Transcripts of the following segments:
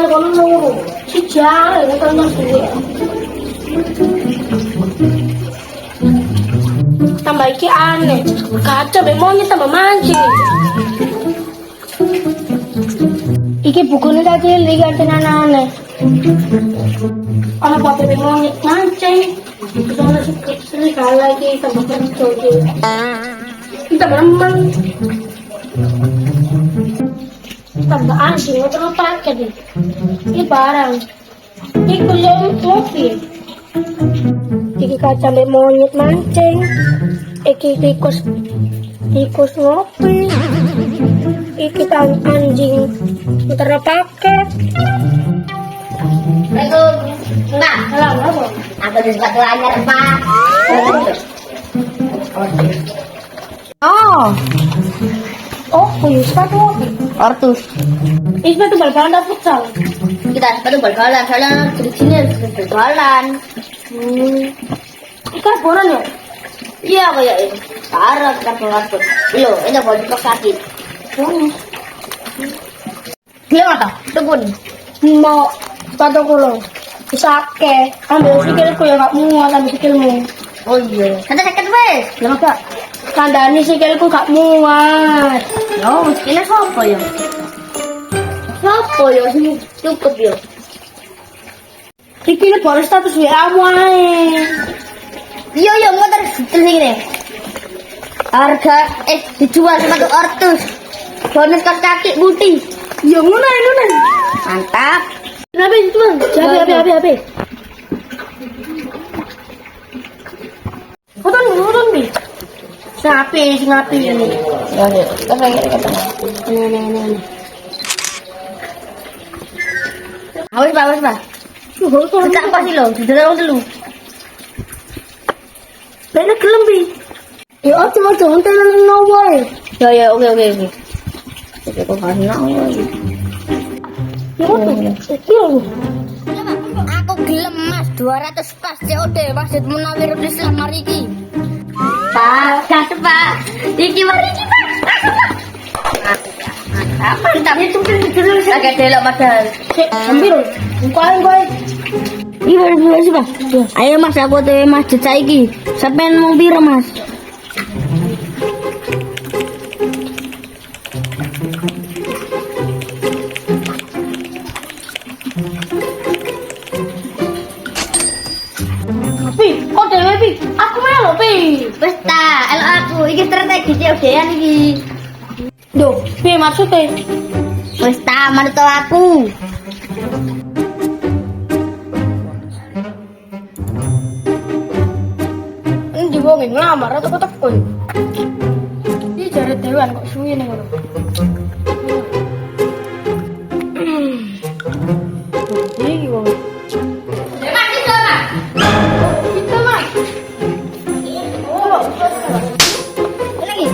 kono loro. Siji ae kono duwe. Tambah iki aneh. Kaca be monyet tambah mancing. Iki bukunya tadi lihat aneh. Kalau bapak be monyet mancing, terus ada serigala iki tambah kencur iki. Kita beremang. Tambah anjing, terus pakai deh. Ini barang. Ini kuliah mobil. Iki kaca be monyet mancing. Iki tikus ngopi. Iki anjing muter paket. Enggak, Salah apa? aku di sepatu anyar, Pak. Oh, punya sepatu apa? Ortus. Ini sepatu bal-balan atau futsal? Kita sepatu bal-balan, soalnya di sini harus bal-balan. Ini karbonan ya? Iya, kayak ini. Taruh kita pengatur. Loh, ini baju kok sakit. Dia nggak tunggu nih. Mau sepatu kulo. Sakit. Ambil sikilku ya gak muat, ambil sikilmu. Oh iya. Ada sakit wes. Ya maka kandani sikilku gak muat. Yo, ini siapa ya? Siapa ya? Sini cukup ya. Iki ini baru status WA-mu ae. Iya, iya, mau terus sini. Harga dijual sepatu Ortus. Bonus kos kaki putih. Ya ngono. Mantap. Kenapa itu bang? Hape. Foton bi. Ngapi ini. Ya, apa yang kata? Nah. Awas, Pak. Sejak apa sih lo? Sudah dulu. Bene gelem bi. Ya cuma jonten no wae. Ya, oke. Oke, kok kan nak. Ya betul. Aku gelem Mas 200 pas COD Masjid Munawwirul Islam mariki. Pak, kasih Pak. Iki mariki Pak. Mantap itu dulu agak delok padahal. Sik, ambil. Kowe. Iya bener sih Pak. Ayo Mas aku tuh masjid saiki. Sampean mau piro Mas? Pi, kok dhewe pi? Aku melo pi. Wis ta, elok aku iki strategi COD-an iki. Duh, pi maksudnya? Wis ta, manut aku. Ini wong ngelamar atau ketekun? Ini jare dewan kok suwi ning ngono. Iki wong. Mas itu Mas. Kita mah. Oh, Lagi.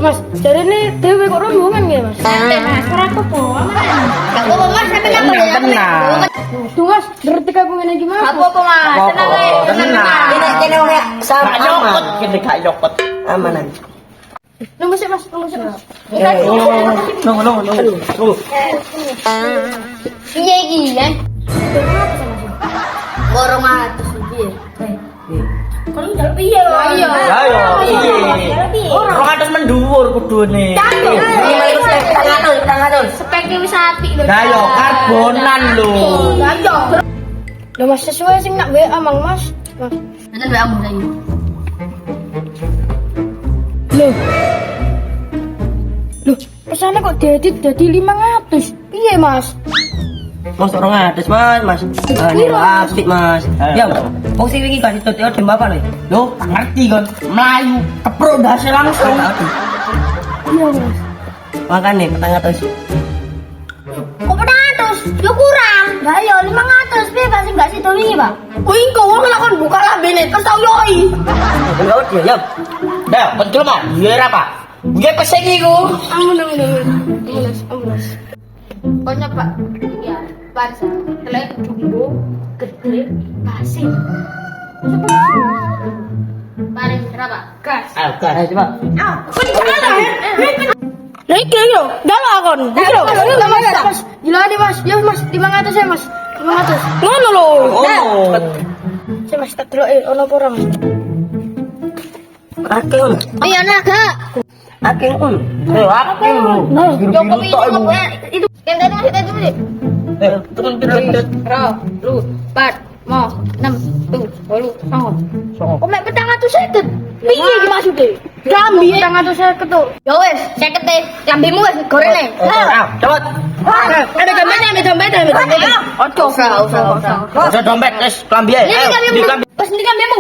Mas, jare ini dewe kok rombongan ya, Mas? Mas, Ora apa-apa, aman. Gak apa-apa Mas, sampe napa ya? Tenang. Tuh Mas, ngerti aku ngene iki Mas. Gak apa-apa Mas, tenang ae. Tenang. Kene wong Sama aman. Kene gak yokot. Aman aja. Nunggu sih Mas, nunggu sih Mas. Nunggu. Iya iki ya. Borong atus iki. Kalau njaluk piye lho? Ya yo. Orang atas menduwur kudune. Tangan. Speknya wis apik lho. Lah yo karbonan lho. Lho Mas, sesuai sing nak WA Mang Mas. Nanti doa mu lagi. Loh, pesannya kok diedit jadi 500. Piye Mas? Mas orang atas Mas. Ini apik Mas. Ya, wong sing iki kasih toteo dem apa lho? Lho, tak ngerti kon. Melayu keprok dase langsung. Iya Mas. Makane petang atas. Kok 400? Yo kurang. Lah ya 500 piye Pak sing gak sido wingi, Pak? Kuwi kok wong lakon buka lambene terus tau yoi. Enggak udah ya. Dah, betul mah. Biar apa? Biar peseng iku. Ampun. Mas. Pokoknya Pak. Ya, bangsa. Telek jumbo gede pasir. Paling berapa? Gas. Ayo, coba. Kok di sana? iki yo, galak kon. Iki lho. Mas, gila nih Mas. Yo Mas, 500 ya Mas. 500. Ngono lho. Oh. Si Mas tak delok ono apa ora Mas? Akeh on. Iya naga. Akeh on. Akeh lho. Jokowi itu yang tadi masih tadi masih. Turun. Ro, lu, 4, 5, 6, 7, 8, 9. Kok mek 450? Piye iki maksude? Klambi 550 to. Ya wis, 50 e. Lambimu wis gorene. Cepet. Ada dompetnya. Ojo, usah. Ada dompet, wis klambi ae. Ini lambimu. Pas ini lambimu.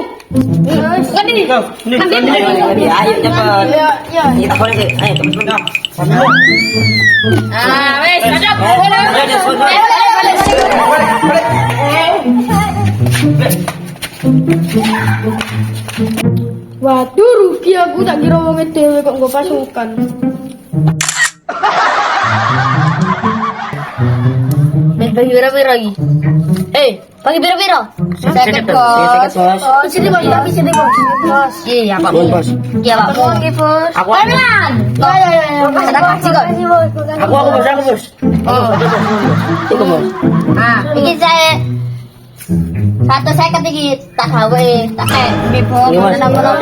Kan ini. Lambimu. Ayo cepet. Ya. Kita boleh sih. Ayo cepet. Ah, wis, cocok. Waduh, rugi aku tak kira wong dhewe kok nggo pasukan. Bagi piro lagi? Bagi piro? Seket bos. Sini Bos, tapi sini Bos. Iya, Pak. Bos. Iya, Pak. Oke, Bos. Aku Pelan. Ya. Ada kasih kok. Aku bos. Oh. Itu bos. Ah, iki saya 150 iki tak gawe, tak kayak bebo Ini mas. Bos.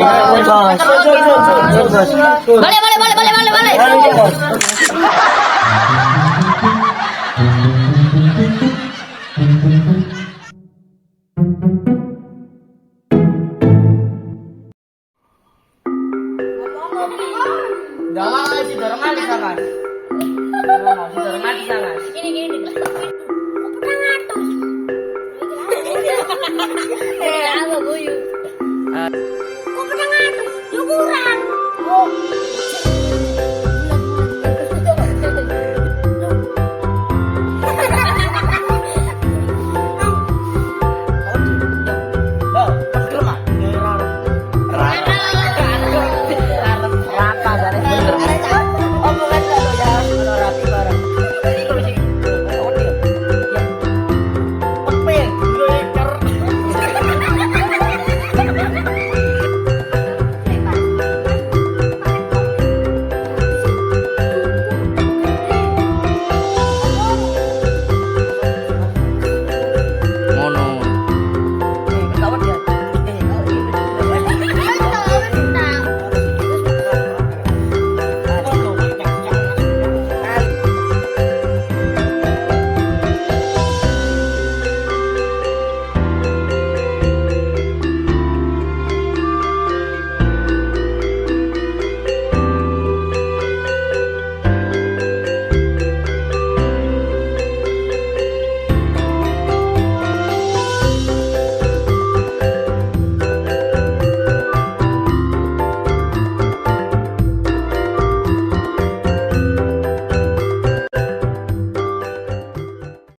Balik. Bos. Apa boyu? Kok pedang anu? Yo kurang.